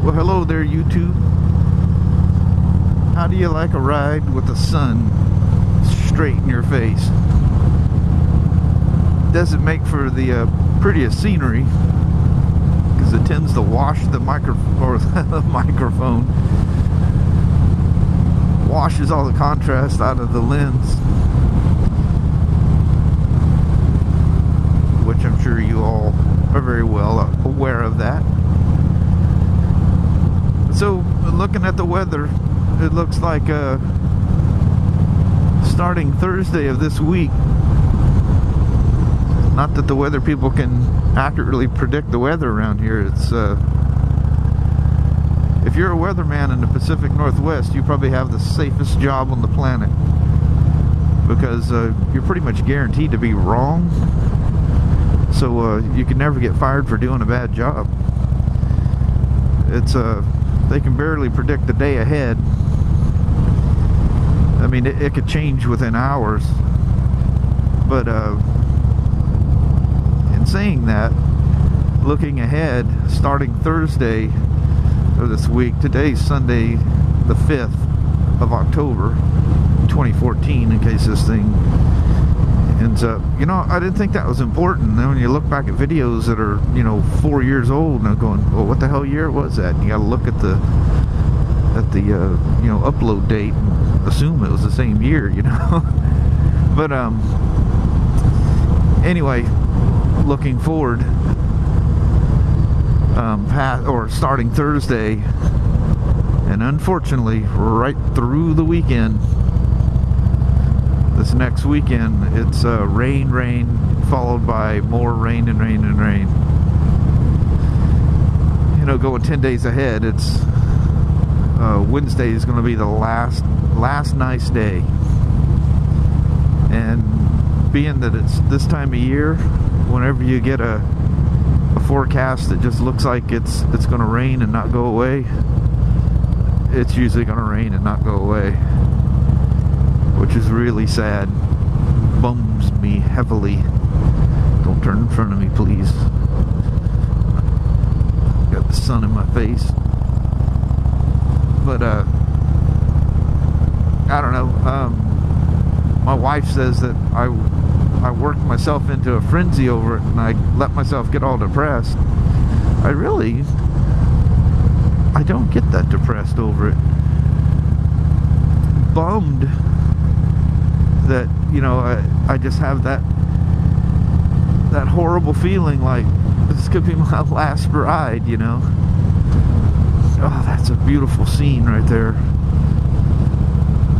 Well, hello there, YouTube. How do you like a ride with the sun straight in your face? Doesn't make for the prettiest scenery because it tends to wash the microphone, washes all the contrast out of the lens, which I'm sure you all are very well aware of that. So, looking at the weather, it looks like starting Thursday of this week, not that the weather people can accurately predict the weather around here, it's if you're a weatherman in the Pacific Northwest, you probably have the safest job on the planet, because you're pretty much guaranteed to be wrong, so you can never get fired for doing a bad job. It's they can barely predict the day ahead. I mean, it could change within hours. But in saying that, looking ahead, starting Thursday of this week, today's Sunday the 5th of October 2014, in case this thing ends up, you know, I didn't think that was important. Then when you look back at videos that are, you know, 4 years old, and I'm going, well, what the hell year was that? And you got to look at the you know, upload date and assume it was the same year, you know. But anyway, looking forward, starting Thursday, and unfortunately right through the weekend, this next weekend, it's rain, followed by more rain and rain and rain. You know, going 10 days ahead, it's Wednesday is going to be the last nice day. And being that it's this time of year, whenever you get a forecast that just looks like it's going to rain and not go away, it's usually going to rain and not go away, which is really sad. Bums me heavily. Don't turn in front of me, please. Got the sun in my face. But I don't know. My wife says that I worked myself into a frenzy over it, and I let myself get all depressed. I don't get that depressed over it. Bummed that, you know, I just have that horrible feeling like this could be my last ride, you know. Oh, that's a beautiful scene right there.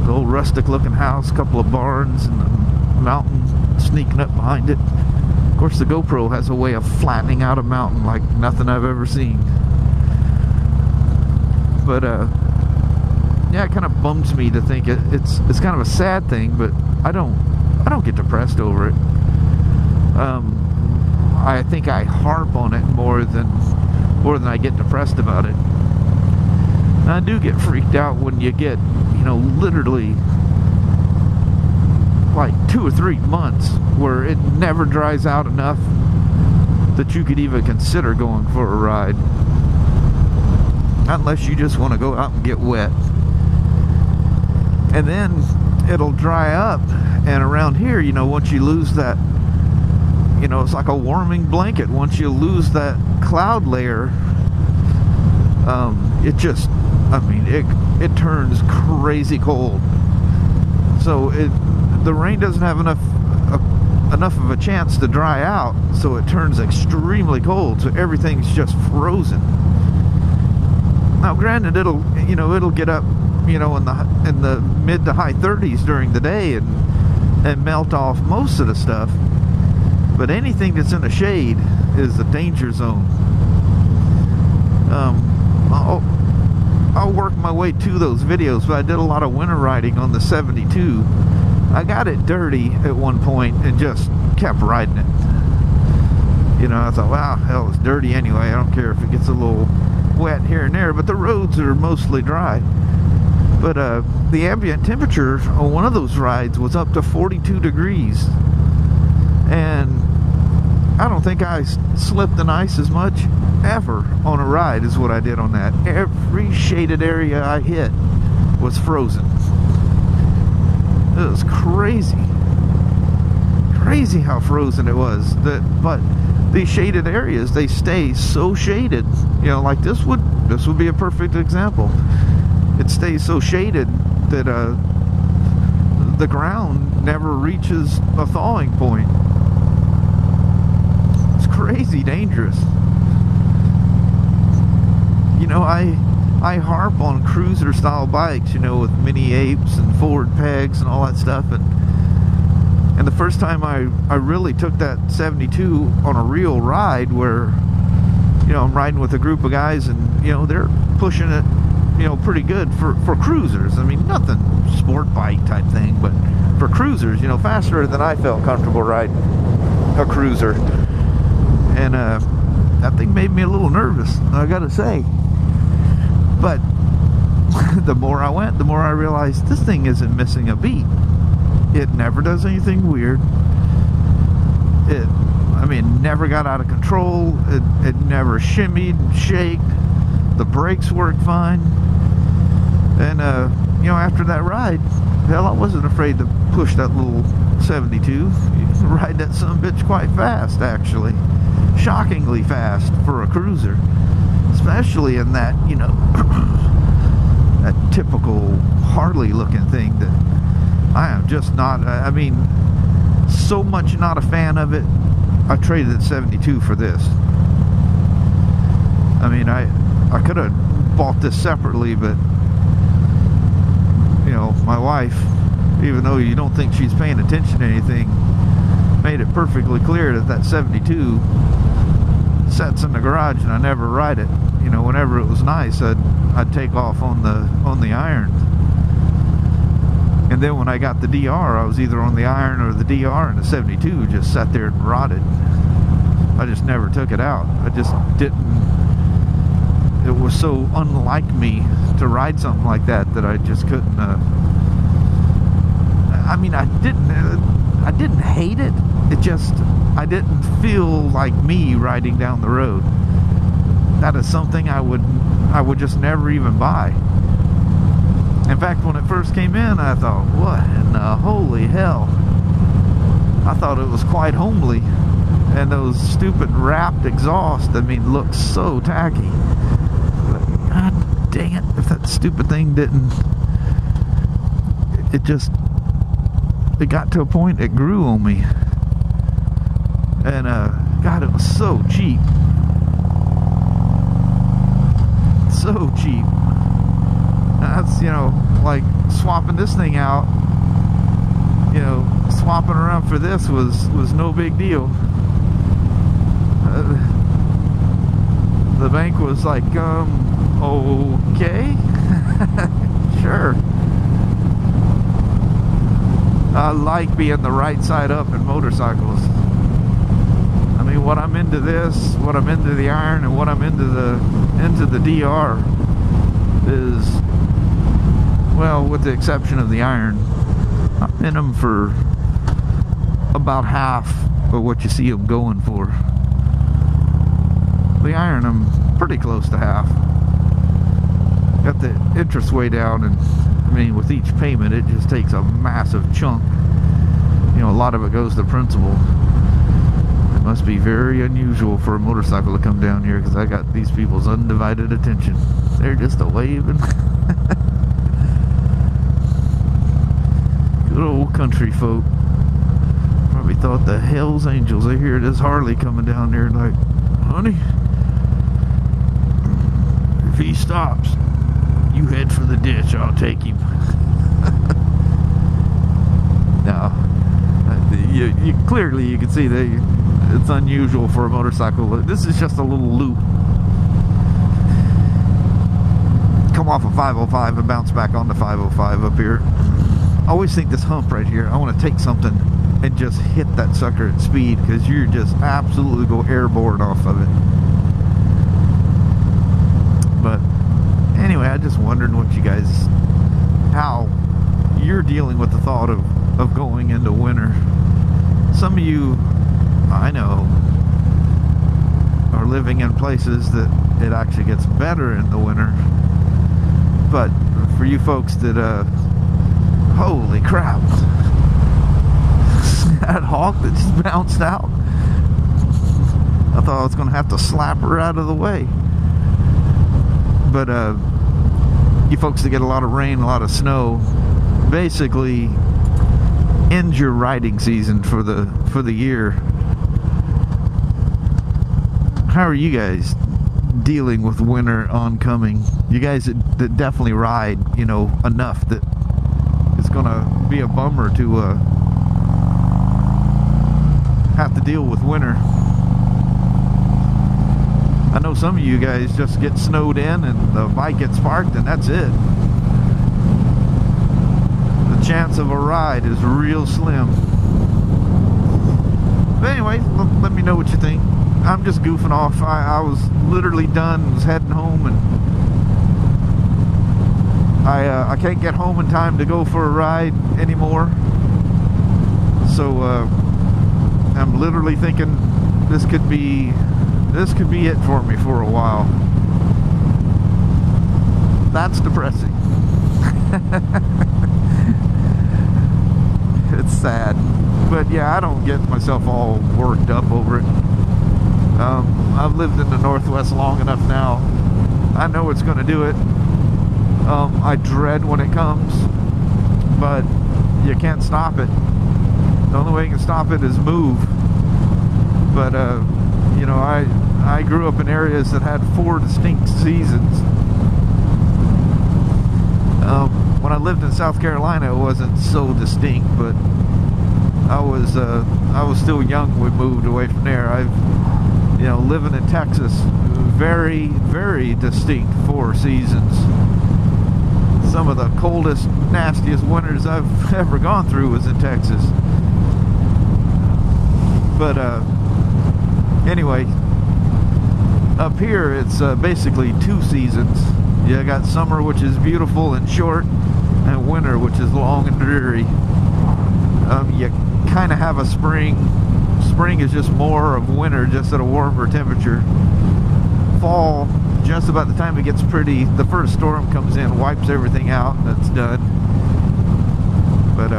The old rustic looking house, couple of barns, and the mountain sneaking up behind it. Of course, the GoPro has a way of flattening out a mountain like nothing I've ever seen. But yeah, it kind of bums me to think it's kind of a sad thing, but I don't get depressed over it. I think I harp on it more than I get depressed about it. And I do get freaked out when you get, you know, literally like 2 or 3 months where it never dries out enough that you could even consider going for a ride, unless you just want to go out and get wet. And then it'll dry up, and around here, you know, once you lose that, you know, it's like a warming blanket. Once you lose that cloud layer, it just, I mean, it turns crazy cold. So the rain doesn't have enough of a chance to dry out, so it turns extremely cold. So everything's just frozen. Now, granted, it'll get up, you know, in the mid to high 30s during the day and melt off most of the stuff. But anything that's in the shade is the danger zone. I'll work my way to those videos, but I did a lot of winter riding on the 72. I got it dirty at one point and just kept riding it. You know, I thought, wow, hell, it's dirty anyway. I don't care if it gets a little wet here and there, but the roads are mostly dry. But the ambient temperature on one of those rides was up to 42 degrees. And I don't think I slipped in ice as much ever on a ride as what I did on that. Every shaded area I hit was frozen. It was crazy. Crazy how frozen it was. But these shaded areas, they stay so shaded. You know, like this would be a perfect example. It stays so shaded that the ground never reaches a thawing point. It's crazy dangerous. You know, I harp on cruiser style bikes, you know, with mini apes and forward pegs and all that stuff, and the first time I really took that 72 on a real ride where, you know, I'm riding with a group of guys and, you know, they're pushing it, you know, pretty good for cruisers. I mean, nothing sport bike type thing, but for cruisers, you know, faster than I felt comfortable riding a cruiser. And that thing made me a little nervous, I gotta say. But the more I went, the more I realized this thing isn't missing a beat. It never does anything weird. I mean, never got out of control. It never shimmied, shaked. The brakes worked fine. And, you know, after that ride, hell, I wasn't afraid to push that little 72. You can ride that son-of-a-bitch quite fast, actually. Shockingly fast for a cruiser. Especially in that, you know, that typical Harley-looking thing that I am just not, I mean, so much not a fan of it. I traded the 72 for this. I mean, I could have bought this separately, but, you know, my wife, even though you don't think she's paying attention to anything, made it perfectly clear that that 72 sets in the garage and I never ride it. You know, whenever it was nice, I'd take off on the iron. And then when I got the DR, I was either on the iron or the DR, and the 72 just sat there and rotted. I just never took it out. I just didn't. It was so unlike me to ride something like that I just couldn't. I mean, I didn't hate it. It just, I didn't feel like me riding down the road. That is something I would just never even buy. In fact, when it first came in, I thought, what in the holy hell? I thought it was quite homely. And those stupid wrapped exhaust, I mean, looked so tacky. But God dang it, if that stupid thing didn't... It got to a point, it grew on me. And, God, it was so cheap. So cheap. That's, you know, like swapping this thing out, you know, swapping around for this was no big deal. The bank was like, okay. Sure. I like being the right side up in motorcycles. I mean, what I'm into this, what I'm into the iron, and what I'm into the DR is, well, with the exception of the iron, I'm in them for about half of what you see them going for. The iron, I'm pretty close to half. Got the interest way down, and I mean, with each payment, it just takes a massive chunk. You know, a lot of it goes to principal. It must be very unusual for a motorcycle to come down here, because I got these people's undivided attention. They're just a waving. Good old country folk. Probably thought the hell's angels. They hear this Harley coming down there like, honey, if he stops, you head for the ditch, I'll take him. No, you clearly you can see that it's unusual for a motorcycle. This is just a little loop. Come off of 505 and bounce back onto 505 up here. I always think this hump right here, I want to take something and just hit that sucker at speed, because you're just absolutely go airborne off of it. But anyway, I just wondered what you guys, how you're dealing with the thought of going into winter. Some of you, I know, are living in places that it actually gets better in the winter. But for you folks that, holy crap, that hawk that just bounced out. I thought I was going to have to slap her out of the way. But you folks that get a lot of rain, a lot of snow, basically ends your riding season for the year. How are you guys dealing with winter oncoming? You guys that definitely ride, you know, enough that it's gonna be a bummer to have to deal with winter. I know some of you guys just get snowed in and the bike gets parked and that's it. The chance of a ride is real slim. But anyway, let me know what you think. I'm just goofing off. I was literally done, was heading home, and I can't get home in time to go for a ride anymore. So I'm literally thinking this could be it for me for a while. That's depressing. It's sad. But yeah, I don't get myself all worked up over it. I've lived in the Northwest long enough now. I know it's going to do it. I dread when it comes, but you can't stop it. The only way you can stop it is move. But you know, I grew up in areas that had 4 distinct seasons. When I lived in South Carolina, it wasn't so distinct, but I was still young when we moved away from there. You know, living in Texas, very, very distinct 4 seasons. Some of the coldest, nastiest winters I've ever gone through was in Texas. But anyway, up here it's basically 2 seasons. You got summer, which is beautiful and short, and winter, which is long and dreary. You kind of have a spring. Spring is just more of winter, just at a warmer temperature. Fall, just about the time it gets pretty, the first storm comes in, wipes everything out, and it's done. But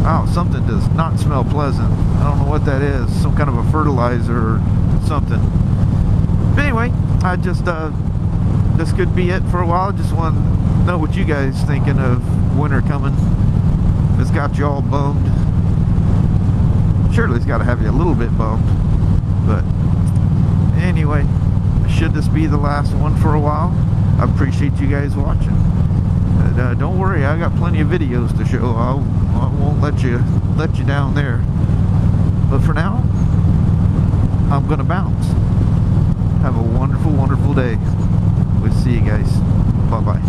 oh, something does not smell pleasant. I don't know what that is. Some kind of a fertilizer or something. But anyway, I just this could be it for a while. Just want to know what you guys thinking of winter coming. It's got you all bummed. Surely it's got to have you a little bit bummed. But anyway, should this be the last one for a while? I appreciate you guys watching. And, don't worry, I got plenty of videos to show. I won't let you down there. But for now, I'm gonna bounce. Have a wonderful, wonderful day. We'll see you guys. Bye bye.